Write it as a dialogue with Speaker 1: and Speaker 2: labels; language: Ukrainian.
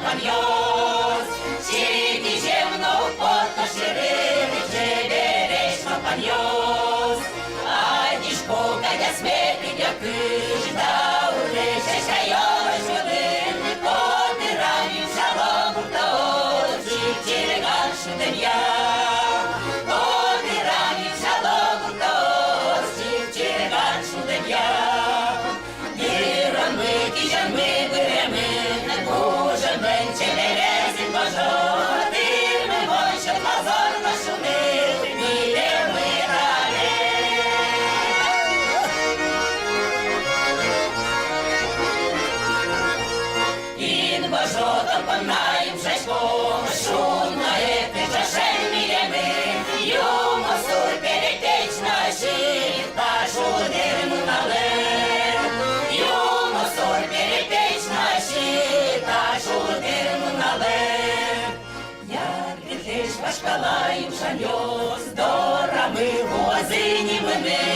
Speaker 1: компаньос, чирики земно порто ширини, чебереш компаньос, а дишко кадя смерти дякыш, да улече шайош юдын, потыраню шалом уртаот, чириган шуденья. Потыраню шалом уртаот, чириган шуденья. Дыран мы, кижан мы, быремын, бужан мы, чеберезин божо, дыр мы, воншат позор наш уныл, миле мы рады. Ин божо тампанаем шашком, шумно это жашен миле мы, юмо сур перетечь наши, ташу дыр мы налем. Юмо сур перетечь наши, ташу дыр мы налем. Яркий лишь башкалаем шаньос, дора мы возынем мы.